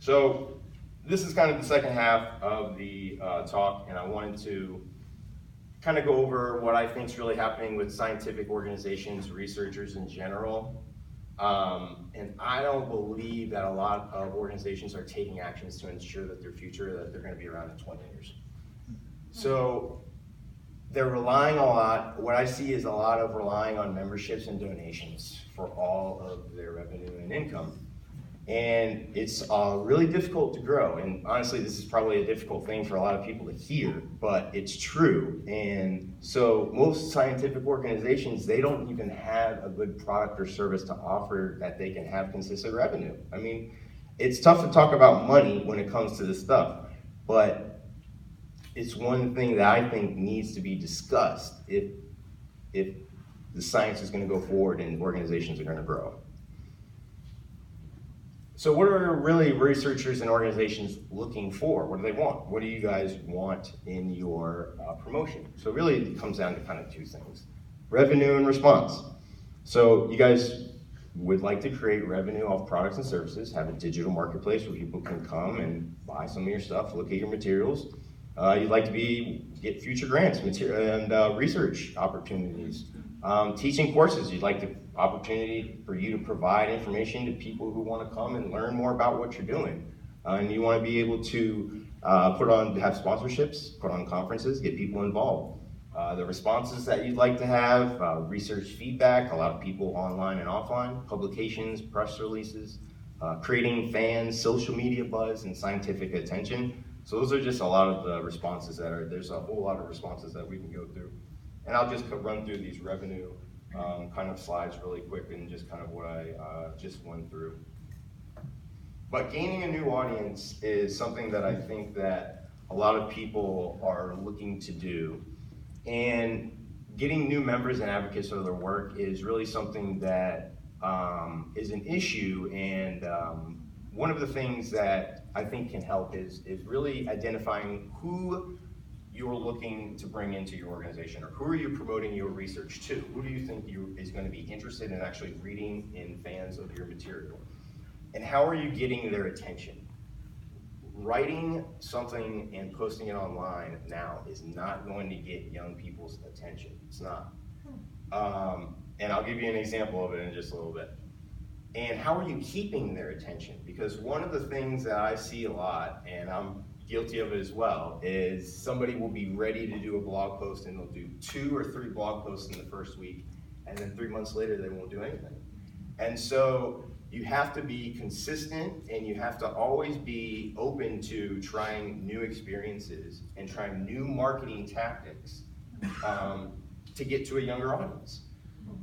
So this is kind of the second half of the talk, and I wanted to kind of go over what I think is really happening with scientific organizations, researchers in general. And I don't believe that a lot of organizations are taking actions to ensure that their future, that they're going to be around in 20 years. So they're relying a lot, what I see is a lot of relying on memberships and donations for all of their revenue and income. And it's really difficult to grow. And honestly, this is probably a difficult thing for a lot of people to hear, but it's true. And so most scientific organizations, they don't even have a good product or service to offer that they can have consistent revenue. I mean, it's tough to talk about money when it comes to this stuff, but it's one thing that I think needs to be discussed if the science is going to go forward and organizations are going to grow. So what are really researchers and organizations looking for? What do they want? What do you guys want in your promotion? So really it comes down to kind of two things: revenue and response. So you guys would like to create revenue off products and services, have a digital marketplace where people can come and buy some of your stuff, look at your materials. You'd like to get future grants and research opportunities. Teaching courses, you'd like the opportunity for you to provide information to people who want to come and learn more about what you're doing. And you want to be able to have sponsorships, put on conferences, get people involved. The responses that you'd like to have, research feedback, a lot of people online and offline, publications, press releases, creating fans, social media buzz, and scientific attention. So those are just a lot of the responses there's a whole lot of responses that we can go through. And I'll just run through these revenue kind of slides really quick and just kind of what I just went through. But gaining a new audience is something that I think that a lot of people are looking to do. And getting new members and advocates for their work is really something that is an issue. And one of the things that I think can help is really identifying who you're looking to bring into your organization, or who are you promoting your research to? Who do you think is going to be interested in actually reading and fans of your material? And how are you getting their attention? Writing something and posting it online now is not going to get young people's attention. It's not. And I'll give you an example of it in just a little bit. And how are you keeping their attention? Because one of the things that I see a lot, and I'm guilty of it as well, is somebody will be ready to do a blog post and they'll do 2 or 3 blog posts in the first week, and then 3 months later they won't do anything. And so you have to be consistent, and you have to always be open to trying new experiences and trying new marketing tactics to get to a younger audience.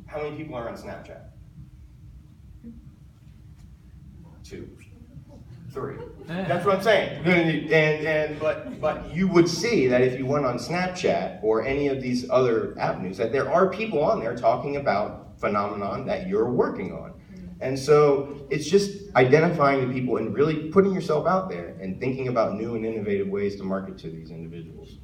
How many people are on Snapchat? 2. 3. That's what I'm saying. But you would see that if you went on Snapchat or any of these other avenues, that there are people on there talking about phenomenon that you're working on. And so it's just identifying the people and really putting yourself out there and thinking about new and innovative ways to market to these individuals.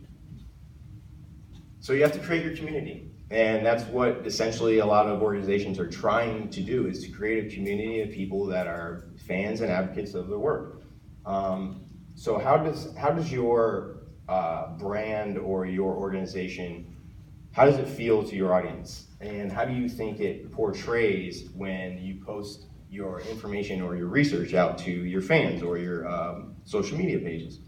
So you have to create your community. And that's what essentially a lot of organizations are trying to do, is to create a community of people that are fans and advocates of their work. So how does your brand or your organization, how does it feel to your audience? And how do you think it portrays when you post your information or your research out to your fans or your social media pages?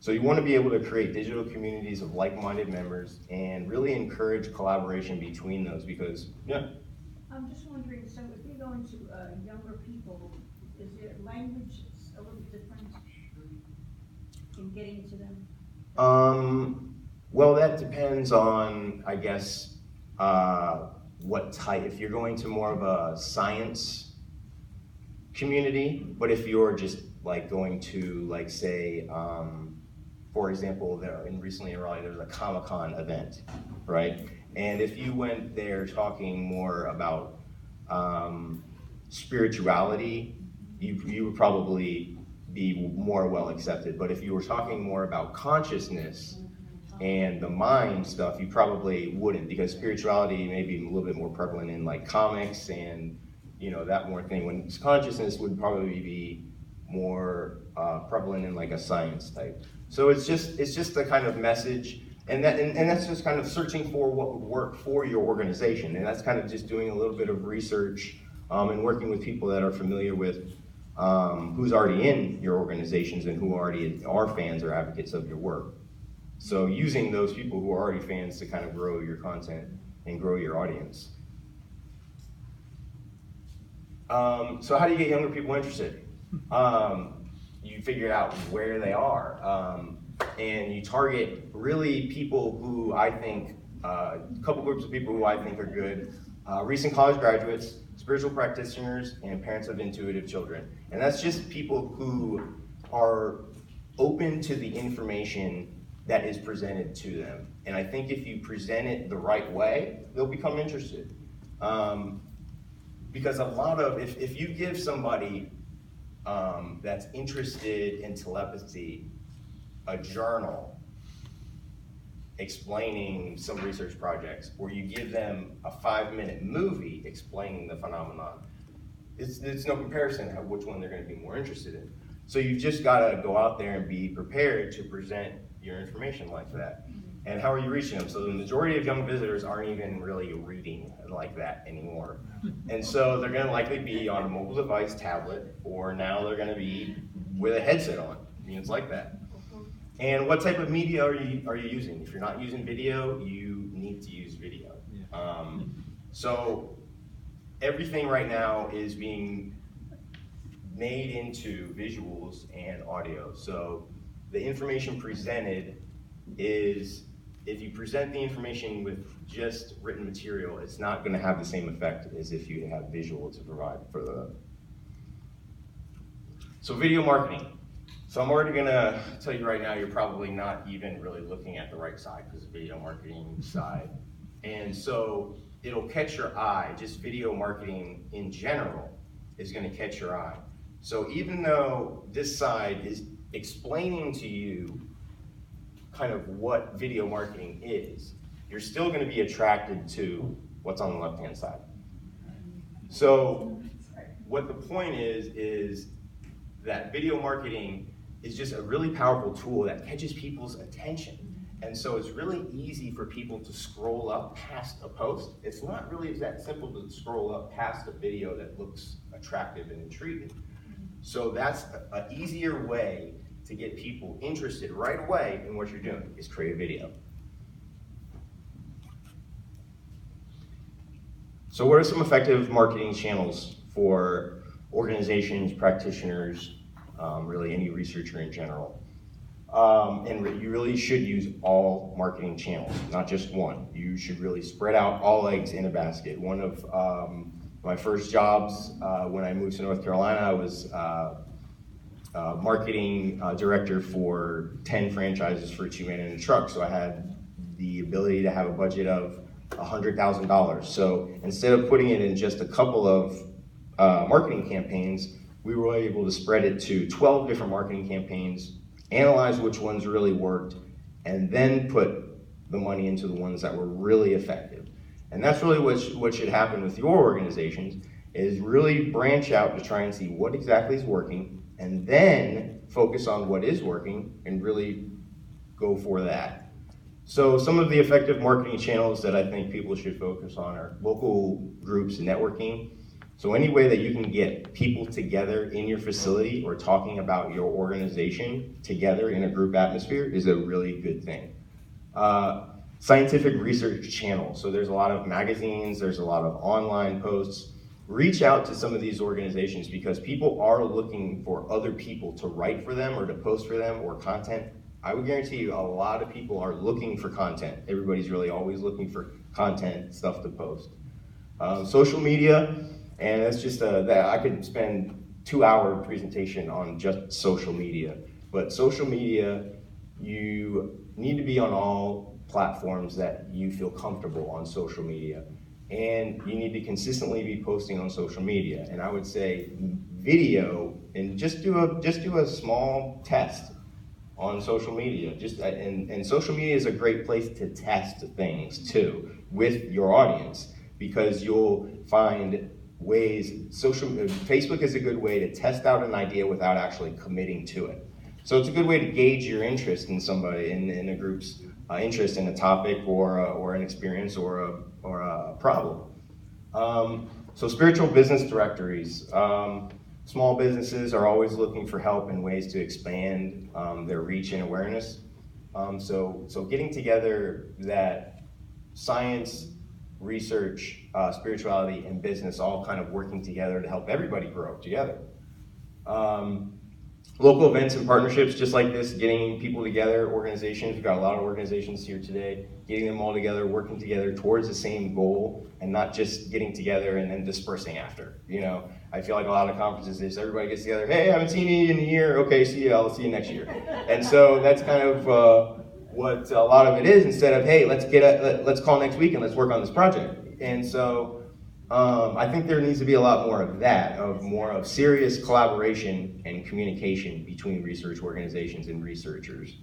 So you want to be able to create digital communities of like-minded members and really encourage collaboration between those, because, yeah. I'm just wondering, so if you're going to younger people, is their language a little different in getting to them? Well, that depends on, I guess, what type. If you're going to more of a science community, but if you're just like going to, like, say, for example, recently in Raleigh, there was a Comic-Con event, right? And if you went there talking more about spirituality, you would probably be more well accepted. But if you were talking more about consciousness and the mind stuff, you probably wouldn't, because spirituality may be a little bit more prevalent in like comics and that more thing, when consciousness would probably be more prevalent in like a science type. So it's just the kind of message, and that's just kind of searching for what would work for your organization, and that's kind of just doing a little bit of research and working with people that are familiar with who's already in your organizations and who already are fans or advocates of your work. So using those people who are already fans to kind of grow your content and grow your audience. So how do you get younger people interested? You figure out where they are, and you target really people who I think, a couple groups of people who I think are good, recent college graduates, spiritual practitioners, and parents of intuitive children. And that's just people who are open to the information that is presented to them. And I think if you present it the right way, they'll become interested. Because a lot of, if you give somebody that's interested in telepathy a journal explaining some research projects, or you give them a 5-minute movie explaining the phenomenon, it's no comparison of which one they're going to be more interested in. So you've just got to go out there and be prepared to present your information like that. And how are you reaching them? So the majority of young visitors aren't even really reading like that anymore. And so they're going to likely be on a mobile device, tablet, or now they're going to be with a headset on. I mean, it's like that. And what type of media are you using? If you're not using video, you need to use video. So everything right now is being made into visuals and audio. So the information presented is, if you present the information with just written material, it's not going to have the same effect as if you have visual to provide for the. So video marketing. So I'm already going to tell you right now, you're probably not even really looking at the right side, because the video marketing side. And so it'll catch your eye. Just video marketing in general is going to catch your eye. So even though this side is explaining to you kind of what video marketing is, you're still going to be attracted to what's on the left-hand side. So what the point is that video marketing is just a really powerful tool that catches people's attention. And so it's really easy for people to scroll up past a post. It's not really that simple to scroll up past a video that looks attractive and intriguing. So that's an easier way to get people interested right away in what you're doing, is create a video. So what are some effective marketing channels for organizations, practitioners, really any researcher in general? And you really should use all marketing channels, not just one. You should really spread out all eggs in a basket. One of my first jobs when I moved to North Carolina, I was marketing director for 10 franchises for 2 Men in a Truck. So I had the ability to have a budget of $100,000. So instead of putting it in just a couple of marketing campaigns, we were able to spread it to 12 different marketing campaigns, analyze which ones really worked, and then put the money into the ones that were really effective. And that's really what should happen with your organizations, is really branch out to try and see what exactly is working, and then focus on what is working and really go for that. So some of the effective marketing channels that I think people should focus on are local groups and networking. So any way that you can get people together in your facility or talking about your organization together in a group atmosphere is a really good thing. Scientific research channels. So there's a lot of magazines, there's a lot of online posts. Reach out to some of these organizations, because people are looking for other people to write for them or to post for them, or content. I would guarantee you a lot of people are looking for content. Everybody's really always looking for content, stuff to post. Social media, and that's just I could spend 2-hour presentation on just social media. But social media, you need to be on all platforms that you feel comfortable on social media. And you need to consistently be posting on social media. And I would say video, and just do a small test on social media. And social media is a great place to test things too with your audience, because you'll find Facebook is a good way to test out an idea without actually committing to it. So it's a good way to gauge your interest in somebody, in a group's interest in a topic or an experience or a problem. So spiritual business directories. Small businesses are always looking for help and ways to expand their reach and awareness. So getting together that science, research, spirituality, and business all kind of working together to help everybody grow together. Local events and partnerships just like this, getting people together, organizations, we've got a lot of organizations here today, getting them all together, working together towards the same goal, and not just getting together and then dispersing after. You know, I feel like a lot of conferences is everybody gets together, hey, I haven't seen you in a year, okay, see you, I'll see you next year. And so that's kind of what a lot of it is, instead of, hey, let's call next week and let's work on this project. And so I think there needs to be a lot more of that, more of serious collaboration and communication between research organizations and researchers.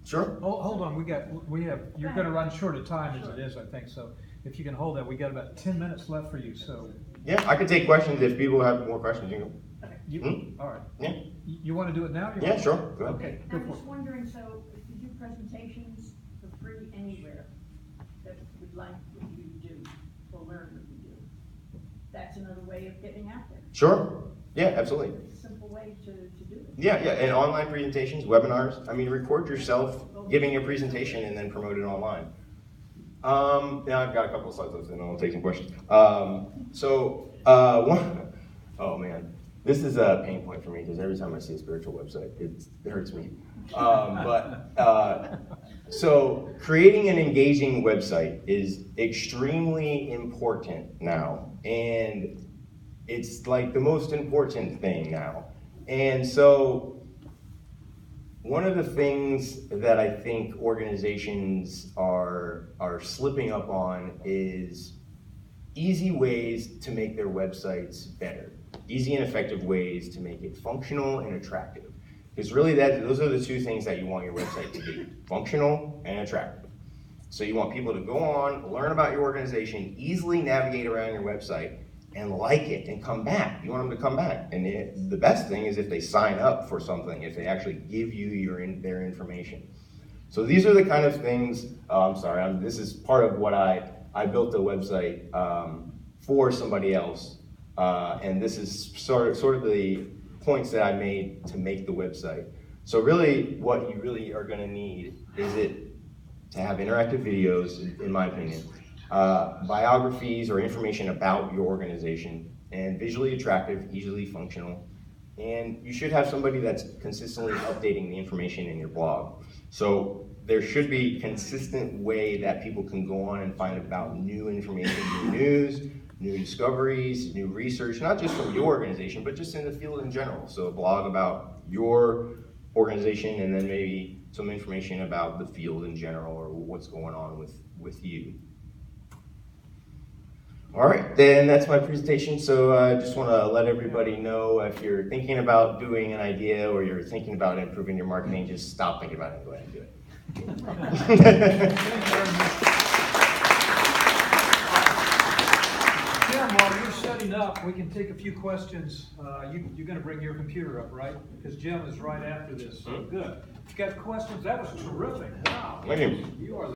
Sure. Hold on, you're going to run short of time as it is, I think, so if you can hold that, we got about 10 minutes left for you, so. Yeah, I can take questions if people have more questions. You can. All right. Yeah. You want to do it now? Yeah, sure. Go ahead. Okay, go I'm for just it. wondering, so if you do presentations for free anywhere that we'd like you to do, or wherever you do, that's another way of getting out there. Sure. Yeah, absolutely. It's a simple way to do it. Yeah, and online presentations, webinars. I mean, record yourself giving a presentation and then promote it online. Yeah, I've got a couple of slides left and I'll take some questions. Oh man, this is a pain point for me because every time I see a spiritual website, it hurts me. So creating an engaging website is extremely important now, and it's like the most important thing now. And so one of the things that I think organizations are slipping up on is easy ways to make their websites better. Easy and effective ways to make it functional and attractive. Because really those are the two things that you want your website to be, functional and attractive. So you want people to go on, learn about your organization, easily navigate around your website, and like it and come back. You want them to come back. And the best thing is if they sign up for something, if they actually give you their information. So these are the kind of things, this is part of what I built a website for somebody else. And this is sort of the points that I made to make the website. So really what you really are gonna need is to have interactive videos, in my opinion, biographies or information about your organization, and visually attractive, easily functional. And you should have somebody that's consistently updating the information in your blog. So there should be a consistent way that people can go on and find about new information, new news, new discoveries, new research, not just from your organization, but just in the field in general. So a blog about your organization and then maybe some information about the field in general or what's going on with you. All right, then that's my presentation. So I just want to let everybody know if you're thinking about doing an idea or you're thinking about improving your marketing, just stop thinking about it and go ahead and do it. Jim, while you're setting up, we can take a few questions. You're going to bring your computer up, right? Because Jim is right after this. So good. If you've got questions, that was terrific. Wow. Thank you. You are